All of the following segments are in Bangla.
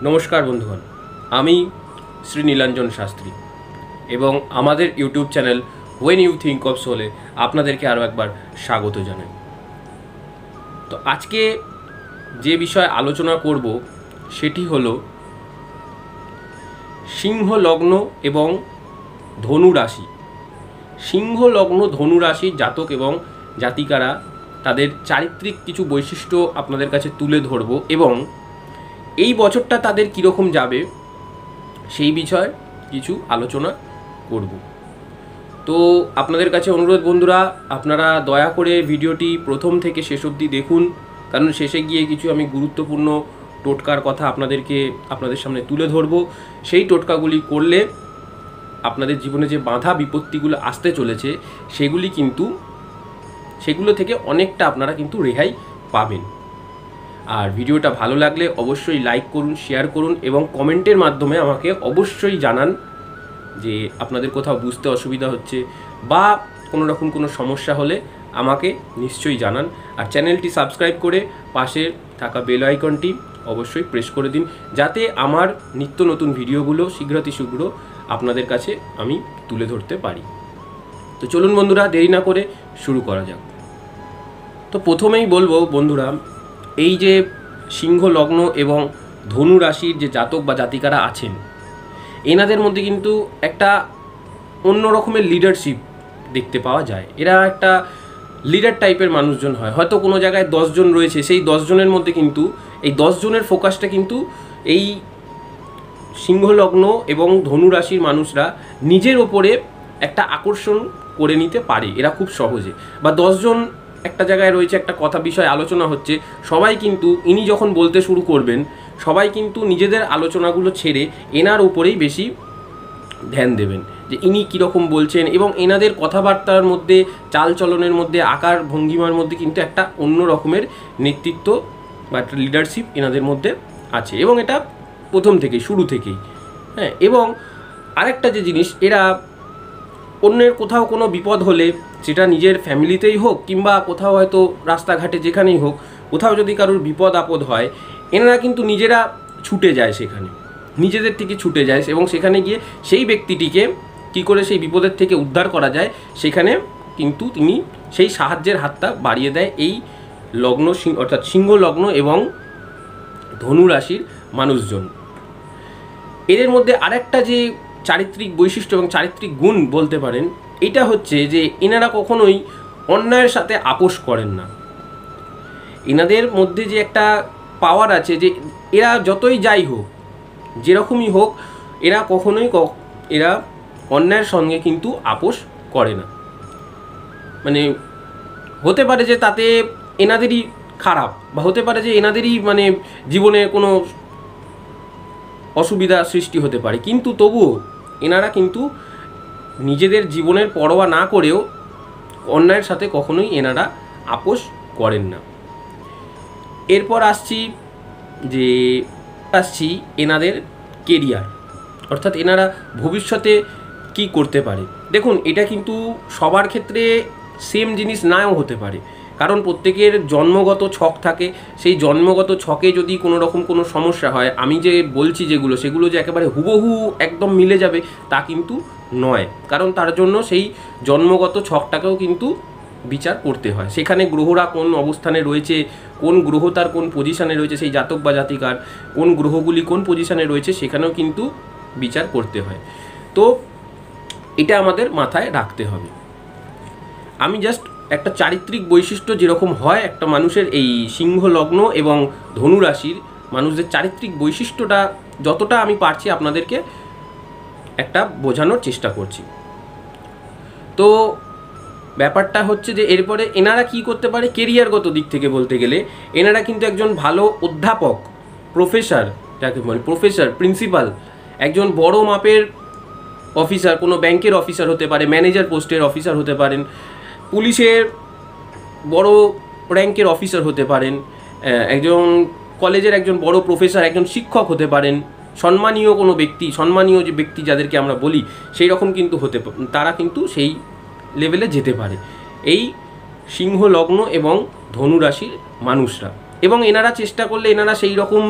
নমস্কার বন্ধুগণ, আমি শ্রী নীলাঞ্জন শাস্ত্রী এবং আমাদের YouTube channel when you think of সোলে আপনাদেরকে আরও একবার স্বাগত জানাই। তো আজকে যে বিষয়ে আলোচনা করব সেটি হলো সিংহ লগ্ন এবং ধনু রাশি। সিংহ লগ্ন ধনু রাশির জাতক এবং জাতিকারা তাদের চারিত্রিক কিছু বৈশিষ্ট্য আপনাদের কাছে তুলে ধরব এবং এই বছরটা তাদের কীরকম যাবে সেই বিষয়ে কিছু আলোচনা করব। তো আপনাদের কাছে অনুরোধ বন্ধুরা, আপনারা দয়া করে ভিডিওটি প্রথম থেকে শেষ অবধি দেখুন, কারণ শেষে গিয়ে কিছু আমি গুরুত্বপূর্ণ টোটকার কথা আপনাদের সামনে তুলে ধরব। সেই টোটকাগুলি করলে আপনাদের জীবনে যে বাধা বিপত্তিগুলো আসতে চলেছে সেগুলো থেকে অনেকটা আপনারা কিন্তু রেহাই পাবেন। আর ভিডিওটা ভালো লাগলে অবশ্যই লাইক করুন, শেয়ার করুন এবং কমেন্টের মাধ্যমে আমাকে অবশ্যই জানান যে আপনাদের কোথাও বুঝতে অসুবিধা হচ্ছে বা কোনো রকম কোনো সমস্যা হলে আমাকে নিশ্চয়ই জানান। আর চ্যানেলটি সাবস্ক্রাইব করে পাশে থাকা বেল আইকনটি অবশ্যই প্রেস করে দিন, যাতে আমার নিত্য নতুন ভিডিওগুলো শীঘ্র আপনাদের কাছে আমি তুলে ধরতে পারি। তো চলুন বন্ধুরা, দেরি না করে শুরু করা যাক। তো প্রথমেই বলবো বন্ধুরা, এই যে সিংহ লগ্ন এবং ধনু রাশির যে জাতক বা জাতিকারা আছেন, এনাদের মধ্যে কিন্তু একটা অন্য রকমের লিডারশিপ দেখতে পাওয়া যায়। এরা একটা লিডার টাইপের মানুষজন হয়। হয়তো কোনো জায়গায় 10 জন রয়েছে, সেই 10 জনের মধ্যে কিন্তু এই 10 জনের ফোকাসটা কিন্তু এই সিংহ লগ্ন এবং ধনু রাশির মানুষরা নিজের ওপরে একটা আকর্ষণ করে নিতে পারে এরা খুব সহজে। বা 10 জন একটা জায়গায় রয়েছে, একটা কথা বিষয় আলোচনা হচ্ছে, সবাই কিন্তু ইনি যখন বলতে শুরু করবেন সবাই কিন্তু নিজেদের আলোচনাগুলো ছেড়ে এনার উপরেই বেশি ধ্যান দেবেন যে ইনি কীরকম বলছেন, এবং এনাদের কথাবার্তার মধ্যে, চালচলনের মধ্যে, আকার ভঙ্গিমার মধ্যে কিন্তু একটা অন্য রকমের নেতৃত্ব বা একটা লিডারশিপ এনাদের মধ্যে আছে, এবং এটা প্রথম থেকেই, শুরু থেকেই। হ্যাঁ, এবং আরেকটা যে জিনিস, এরা অন্যের কোথাও কোনো বিপদ হলে, সেটা নিজের ফ্যামিলিতেই হোক কিংবা কোথাও হয়তো রাস্তাঘাটে যেখানেই হোক, কোথাও যদি কারোর বিপদ আপদ হয়, এনারা কিন্তু নিজেরা ছুটে যায়, সেখানে নিজেদের থেকে ছুটে যায় এবং সেখানে গিয়ে সেই ব্যক্তিটিকে কী করে সেই বিপদের থেকে উদ্ধার করা যায় সেখানে কিন্তু তিনি সেই সাহায্যের হাতটা বাড়িয়ে দেয় এই লগ্ন, অর্থাৎ সিংহ লগ্ন এবং ধনু রাশির মানুষজন। এদের মধ্যে আরেকটা যে চারিত্রিক বৈশিষ্ট্য এবং চারিত্রিক গুণ বলতে পারেন, এটা হচ্ছে যে এনারা কখনোই অন্যায়ের সাথে আপোষ করেন না। এনাদের মধ্যে যে একটা পাওয়ার আছে যে এরা যতই যাই হোক, যেরকমই হোক, এরা কখনোই এরা অন্যায়ের সঙ্গে কিন্তু আপোষ করে না। মানে হতে পারে যে তাতে এনাদেরই খারাপ, বা হতে পারে যে এনাদেরই জীবনে কোনো অসুবিধা সৃষ্টি হতে পারে, কিন্তু তবুও এনারা কিন্তু নিজেদের জীবনের পরোয়া না করেও অন্যায়ের সাথে কখনোই এনারা আপোষ করেন না। এরপর আসছি এনাদের কেরিয়ার, অর্থাৎ এনারা ভবিষ্যতে কি করতে পারে। দেখুন, এটা কিন্তু সবার ক্ষেত্রে সেম জিনিস নাও হতে পারে, কারণ প্রত্যেকের জন্মগত ছক থাকে। সেই জন্মগত ছকে যদি কোনো রকম কোনো সমস্যা হয়, আমি যে বলছি সেগুলো যে একেবারে হুবহু একদম মিলে যাবে তা কিন্তু নয়, কারণ তার জন্য সেই জন্মগত ছকটাকেও কিন্তু বিচার করতে হয়। সেখানে গ্রহরা কোন অবস্থানে রয়েছে, কোন গ্রহ তার কোন পজিশানে রয়েছে, সেই জাতক বা জাতিকার কোন গ্রহগুলি কোন পজিশানে রয়েছে সেখানেও কিন্তু বিচার করতে হয়। তো এটা আমাদের মাথায় রাখতে হবে। আমি জাস্ট একটা চারিত্রিক বৈশিষ্ট্য যেরকম হয় একটা মানুষের, এই সিংহ লগ্ন এবং ধনু রাশির মানুষদের চারিত্রিক বৈশিষ্ট্যটা যতটা আমি পারছি আপনাদেরকে একটা বোঝানোর চেষ্টা করছি। তো ব্যাপারটা হচ্ছে যে এরপরে এনারা কি করতে পারে কেরিয়ারগত দিক থেকে বলতে গেলে, এনারা কিন্তু একজন ভালো অধ্যাপক, প্রফেসর, যাকে বলে প্রফেসর, প্রিন্সিপাল, একজন বড় মাপের অফিসার, কোনো ব্যাংকের অফিসার হতে পারে, ম্যানেজার পোস্টের অফিসার হতে পারেন, পুলিশের বড় র্যাঙ্কের অফিসার হতে পারেন, একজন কলেজের একজন বড় প্রফেসর, একজন শিক্ষক হতে পারেন, সম্মানীয় কোনো ব্যক্তি, সম্মানীয় যে ব্যক্তি যাদেরকে আমরা বলি সেই রকম কিন্তু তারা কিন্তু সেই লেভেলে যেতে পারে এই সিংহ লগ্ন এবং ধনু রাশির মানুষরা। এবং এনারা চেষ্টা করলে এনারা সেই রকম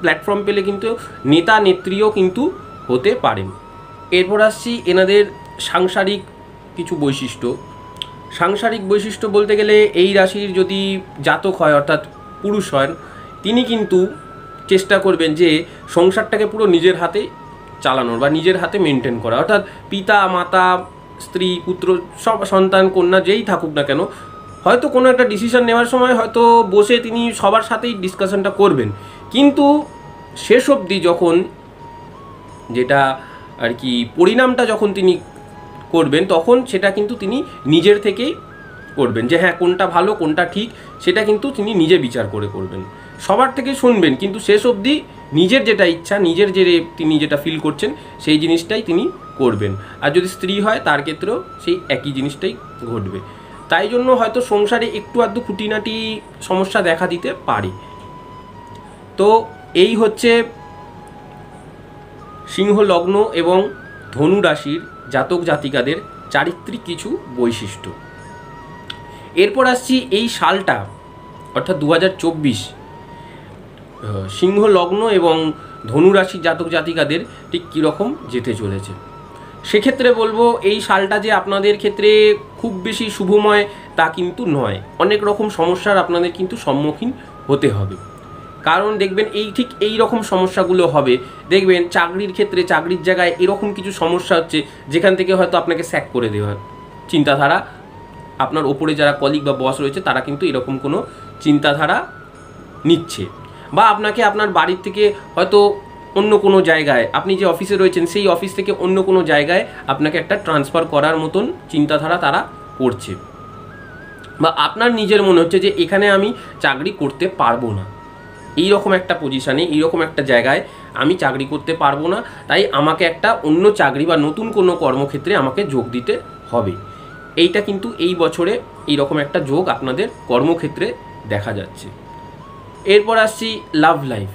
প্ল্যাটফর্ম পেলে কিন্তু নেতা নেত্রীও কিন্তু হতে পারেন। এরপর আসছি এনাদের সাংসারিক কিছু বৈশিষ্ট্য। সাংসারিক বৈশিষ্ট্য বলতে গেলে এই রাশির যদি জাতক হয় অর্থাৎ পুরুষ হন, তিনি কিন্তু চেষ্টা করবেন যে সংসারটাকে পুরো নিজের হাতে চালানোর বা নিজের হাতে মেনটেন করা, অর্থাৎ পিতা মাতা স্ত্রী পুত্র সব সন্তান কন্যা যেই থাকুক না কেন, হয়তো কোনো একটা ডিসিশন নেওয়ার সময় হয়তো বসে তিনি সবার সাথেই ডিসকাশনটা করবেন, কিন্তু শেষ অবধি যখন যেটা আর কি পরিণামটা যখন তিনি করবেন তখন সেটা কিন্তু তিনি নিজের থেকেই করবেন, যে হ্যাঁ কোনটা ভালো কোনটা ঠিক সেটা কিন্তু তিনি নিজে বিচার করে করবেন। সবার থেকে শুনবেন কিন্তু শেষ অবধি নিজের যেটা ইচ্ছা, নিজের যে তিনি যেটা ফিল করছেন সেই জিনিসটাই তিনি করবেন। আর যদি স্ত্রী হয় তার ক্ষেত্রেও সেই একই জিনিসটাই ঘটবে। তাই জন্য হয়তো সংসারে একটু আধটু খুঁটিনাটি সমস্যা দেখা দিতে পারে। তো এই হচ্ছে সিংহ লগ্ন এবং ধনু রাশির জাতক জাতিকাদের চারিত্রিক কিছু বৈশিষ্ট্য। এরপর আসছি এই সালটা অর্থাৎ 2024 সিংহ লগ্ন এবং ধনু রাশির জাতক জাতিকাদের ঠিক কীরকম যেতে চলেছে। সেক্ষেত্রে বলবো এই সালটা যে আপনাদের ক্ষেত্রে খুব বেশি শুভময় তা কিন্তু নয়, অনেক রকম সমস্যার আপনাদের কিন্তু সম্মুখীন হতে হবে। কারণ দেখবেন ঠিক এই রকম সমস্যাগুলো হবে, দেখবেন চাকরির ক্ষেত্রে চাকরির জায়গায় এরকম কিছু সমস্যা হচ্ছে যেখান থেকে হয়তো আপনাকে স্যাক করে দেওয়ার চিন্তাধারা, আপনার ওপরে যারা কলিগ বা বস রয়েছে তারা কিন্তু এরকম কোনো চিন্তাধারা নিচ্ছে, বা আপনাকে আপনার বাড়ির থেকে হয়তো অন্য কোনো জায়গায়, আপনি যে অফিসে রয়েছেন সেই অফিস থেকে অন্য কোনো জায়গায় আপনাকে একটা ট্রান্সফার করার মতন চিন্তাধারা তারা করছে, বা আপনার নিজের মনে হচ্ছে যে এখানে আমি চাকরি করতে পারবো না, এইরকম একটা পজিশানে এইরকম একটা জায়গায় আমি চাকরি করতে পারবো না, তাই আমাকে একটা অন্য চাকরি বা নতুন কোনো কর্মক্ষেত্রে আমাকে যোগ দিতে হবে। এইটা কিন্তু এই বছরে এইরকম একটা যোগ আপনাদের কর্মক্ষেত্রে দেখা যাচ্ছে। এরপর আসছি লাভ লাইফ,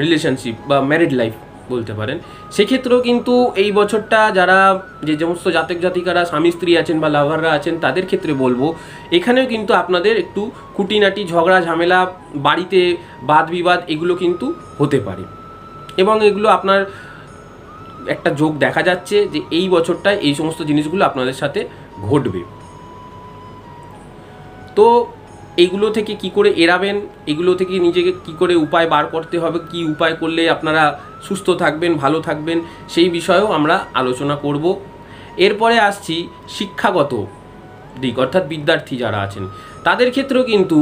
রিলেশনশিপ বা ম্যারিড লাইফ বলতে পারেন। সেক্ষেত্রেও কিন্তু এই বছরটা যারা যে সমস্ত জাতক জাতিকারা স্বামী স্ত্রী আছেন বা লাভাররা আছেন তাদের ক্ষেত্রে বলবো এখানেও কিন্তু আপনাদের একটু খুঁটিনাটি ঝগড়া ঝামেলা, বাড়িতে বাদ বিবাদ এগুলো কিন্তু হতে পারে, এবং এগুলো আপনার একটা যোগ দেখা যাচ্ছে যে এই বছরটায় এই সমস্ত জিনিসগুলো আপনাদের সাথে ঘটবে। তো এইগুলো থেকে কি করে এড়াবেন, এগুলো থেকে নিজেকে কি করে উপায় বার করতে হবে, কি উপায় করলে আপনারা সুস্থ থাকবেন ভালো থাকবেন সেই বিষয়েও আমরা আলোচনা করব। এরপরে আসছি শিক্ষাগত দিক, অর্থাৎ বিদ্যার্থী যারা আছেন তাদের ক্ষেত্রেও কিন্তু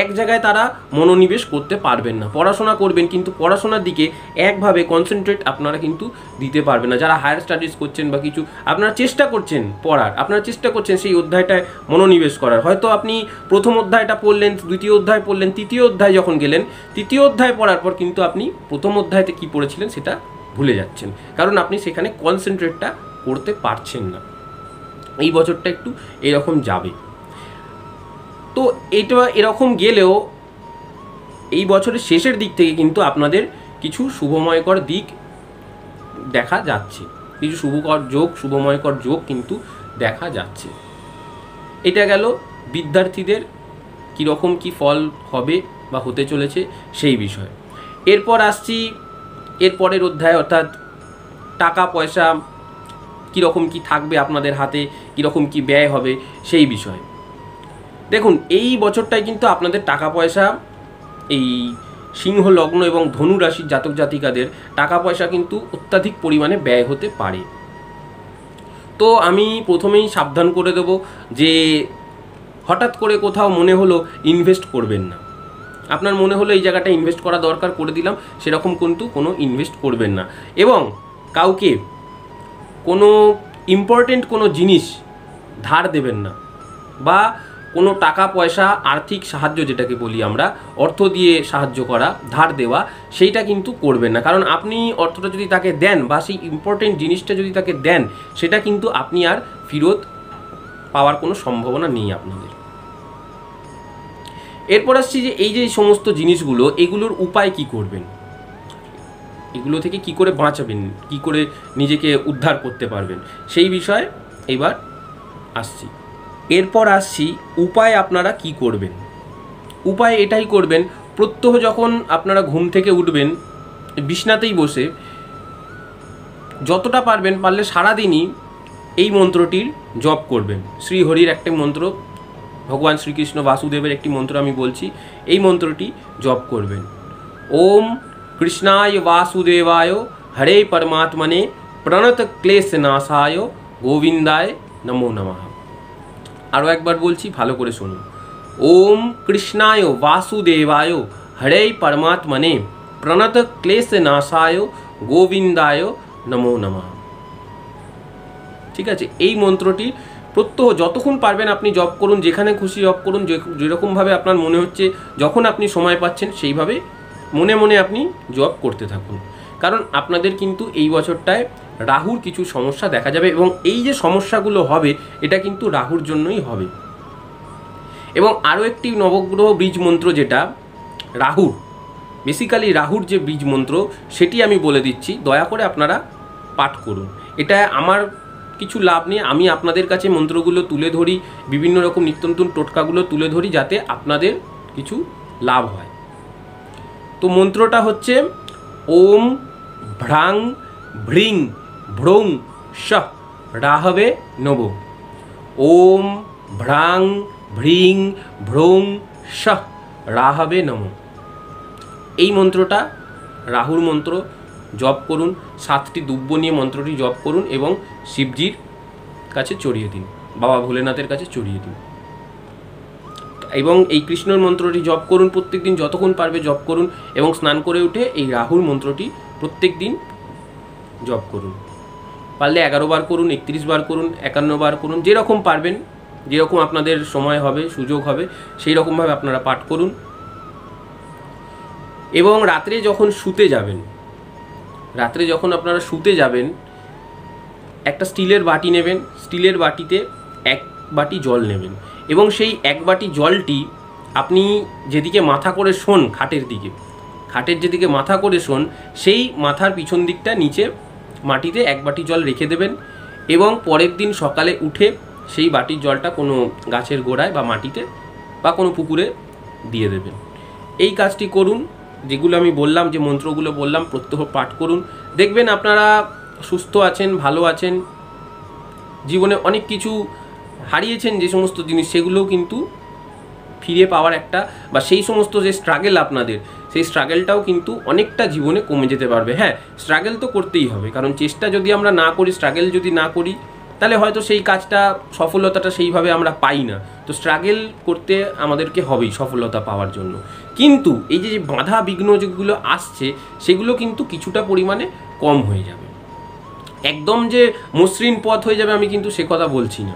এক জায়গায় তারা মনোনিবেশ করতে পারবেন না, পড়াশোনা করবেন কিন্তু পড়াশোনার দিকে একভাবে কনসেন্ট্রেট আপনারা কিন্তু দিতে পারবেন না। যারা হায়ার স্টাডিজ করছেন বা কিছু আপনারা চেষ্টা করছেন পড়ার, আপনারা চেষ্টা করছেন সেই অধ্যায়টায় মনোনিবেশ করার, হয়তো আপনি প্রথম অধ্যায়টা পড়লেন, দ্বিতীয় অধ্যায় পড়লেন, তৃতীয় অধ্যায় যখন গেলেন, তৃতীয় অধ্যায় পড়ার পর কিন্তু আপনি প্রথম অধ্যায়তে কী পড়েছিলেন সেটা ভুলে যাচ্ছেন, কারণ আপনি সেখানে কনসেন্ট্রেটটা করতে পারছেন না। এই বছরটা একটু এরকম যাবে। তো এটা এরকম গেলেও এই বছরের শেষের দিক থেকে কিন্তু আপনাদের কিছু শুভময়কর দিক দেখা যাচ্ছে, কিছু শুভময়কর যোগ কিন্তু দেখা যাচ্ছে। এটা গেল বিদ্যার্থীদের কীরকম কি ফল হবে বা হতে চলেছে সেই বিষয়। এরপর আসছি এরপরের অধ্যায়, অর্থাৎ টাকা পয়সা কীরকম কি থাকবে আপনাদের হাতে, কীরকম কি ব্যয় হবে সেই বিষয়। দেখুন এই বছরটায় কিন্তু আপনাদের টাকা পয়সা, এই সিংহ লগ্ন এবং ধনু রাশির জাতক জাতিকাদের টাকা পয়সা কিন্তু অত্যাধিক পরিমাণে ব্যয় হতে পারে। তো আমি প্রথমেই সাবধান করে দেব যে হঠাৎ করে কোথাও মনে হলো ইনভেস্ট করবেন না, আপনার মনে হলো এই জায়গাটা ইনভেস্ট করা দরকার করে দিলাম, সেরকম কিন্তু কোনো ইনভেস্ট করবেন না, এবং কাউকে কোনো ইম্পর্টেন্ট কোনো জিনিস ধার দেবেন না, বা কোনো টাকা পয়সা আর্থিক সাহায্য যেটাকে বলি আমরা, অর্থ দিয়ে সাহায্য করা, ধার দেওয়া, সেইটা কিন্তু করবেন না। কারণ আপনি অর্থটা যদি তাকে দেন বা সেই ইম্পর্টেন্ট জিনিসটা যদি তাকে দেন, সেটা কিন্তু আপনি আর ফেরত পাওয়ার কোনো সম্ভাবনা নেই আপনাদের। এরপর আসছি যে এই যে সমস্ত জিনিসগুলো, এগুলোর উপায় কি করবেন, এগুলো থেকে কি করে বাঁচাবেন, কি করে নিজেকে উদ্ধার করতে পারবেন সেই বিষয়ে এবার আসছি। এরপর আসছি উপায় আপনারা কি করবেন। উপায় এটাই করবেন, প্রত্যহ যখন আপনারা ঘুম থেকে উঠবেন, বিছনাতেই বসে যতটা পারলে সারাদিনই এই মন্ত্রটির জপ করবেন। শ্রীহরির একটি মন্ত্র, ভগবান শ্রীকৃষ্ণ বাসুদেবের একটি মন্ত্র আমি বলছি, এই মন্ত্রটি জপ করবেন। ওম কৃষ্ণায় বাসুদেবায় হরে পরমাত্মনে প্রণত ক্লেশ নাশায় গোবিন্দায় নমো নমঃ। আরও একবার বলছি, ভালো করে শুনুন। ওম কৃষ্ণায় বাসুদেবায় হরে পরমাত্মনে প্রণত ক্লেশ নাশায় গোবিন্দায় নমো নমঃ। ঠিক আছে, এই মন্ত্রটি প্রত্যহ যতক্ষণ পারবেন আপনি জপ করুন, যেখানে খুশি জপ করুন, যেরকমভাবে আপনার মনে হচ্ছে যখন আপনি সময় পাচ্ছেন সেইভাবে মনে মনে আপনি জপ করতে থাকুন। কারণ আপনাদের কিন্তু এই বছরটায় রাহুর কিছু সমস্যা দেখা যাবে, এবং এই যে সমস্যাগুলো হবে এটা কিন্তু রাহুর জন্যই হবে। এবং আরও একটি নবগ্রহ বীজ মন্ত্র, যেটা রাহুর, বেসিক্যালি রাহুর যে বীজ মন্ত্র সেটি আমি বলে দিচ্ছি, দয়া করে আপনারা পাঠ করুন। এটা আমার কিছু লাভ নেই, আমি আপনাদের কাছে মন্ত্রগুলো তুলে ধরি, বিভিন্ন রকম নিত্য নতুন টোটকাগুলো তুলে ধরি যাতে আপনাদের কিছু লাভ হয়। তো মন্ত্রটা হচ্ছে ওম ভ্রাং ভ্রিং ভ্রৌং শঃ রাহবে নব। ওম ভ্রাং ভ্রিং ভ্রৌং শঃ রাহবে নম। এই মন্ত্রটা রাহুর মন্ত্র, জপ করুন। 7টি দুব্য নিয়ে মন্ত্রটি জপ করুন এবং শিবজির কাছে চড়িয়ে দিন, বাবা ভোলেনাথের কাছে চড়িয়ে দিন। এবং এই কৃষ্ণর মন্ত্রটি জপ করুন প্রত্যেক দিন, যতক্ষণ পারবে জপ করুন। এবং স্নান করে উঠে এই রাহুর মন্ত্রটি প্রত্যেক দিন জপ করুন। পারলে 11 বার করুন, 31 বার করুন, 51 বার করুন, যেরকম পারবেন, যেরকম আপনাদের সময় হবে, সুযোগ হবে, সেই রকমভাবে আপনারা পাঠ করুন। এবং রাত্রে যখন আপনারা শুতে যাবেন, একটা স্টিলের বাটি নেবেন, স্টিলের বাটিতে 1 বাটি জল নেবেন, এবং সেই 1 বাটি জলটি আপনি যেদিকে মাথা করে শোন, খাটের যেদিকে মাথা করে শোন, সেই মাথার পিছন দিকটা নিচে মাটিতে 1 বাটি জল রেখে দেবেন। এবং পরের দিন সকালে উঠে সেই বাটির জলটা কোনো গাছের গোড়ায় বা মাটিতে বা কোনো পুকুরে দিয়ে দেবেন। এই কাজটি করুন, যেগুলো আমি বললাম, যে মন্ত্রগুলো বললাম, প্রত্যহ পাঠ করুন। দেখবেন আপনারা সুস্থ আছেন, ভালো আছেন, জীবনে অনেক কিছু হারিয়েছেন যে সমস্ত জিনিস, সেগুলোও কিন্তু ফিরে পাওয়ার একটা, বা সেই সমস্ত যে স্ট্রাগল আপনাদের, সেই স্ট্রাগলটাও কিন্তু অনেকটা জীবনে কমে যেতে পারবে। হ্যাঁ, স্ট্রাগল তো করতেই হবে, কারণ চেষ্টা যদি আমরা না করি, স্ট্রাগল যদি না করি, তাহলে হয়তো সেই কাজটা, সফলতাটা সেইভাবে আমরা পাই না। তো স্ট্রাগল করতে আমাদেরকে হবেই সফলতা পাওয়ার জন্য। কিন্তু এই যে বাধা বিঘ্ন যেগুলো আসছে, সেগুলো কিন্তু কিছুটা পরিমাণে কম হয়ে যাবে। একদম যে মসৃণ পথ হয়ে যাবে আমি কিন্তু সে কথা বলছি না।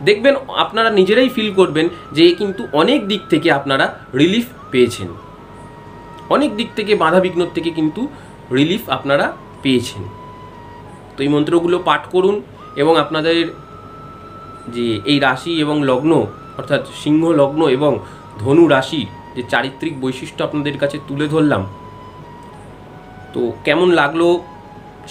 দেখবেন আপনারা নিজেরাই ফিল করবেন যে কিন্তু অনেক দিক থেকে আপনারা রিলিফ পেয়েছেন, অনেক দিক থেকে বাধা বিঘ্ন থেকে কিন্তু রিলিফ আপনারা পেয়েছেন। তো এই মন্ত্রগুলো পাঠ করুন, এবং আপনাদের যে এই রাশি এবং লগ্ন, অর্থাৎ সিংহ লগ্ন এবং ধনু রাশির যে চারিত্রিক বৈশিষ্ট্য আপনাদের কাছে তুলে ধরলাম, তো কেমন লাগলো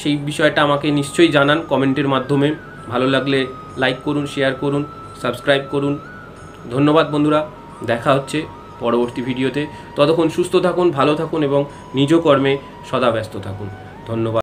সেই বিষয়টা আমাকে নিশ্চয়ই জানান কমেন্টের মাধ্যমে। ভালো লাগলে লাইক করুন, শেয়ার করুন, সাবস্ক্রাইব করুন। ধন্যবাদ বন্ধুরা, দেখা হচ্ছে পরবর্তী ভিডিওতে। ততক্ষণ সুস্থ থাকুন, ভালো থাকুন এবং নিজ কর্মে সদা ব্যস্ত থাকুন। ধন্যবাদ।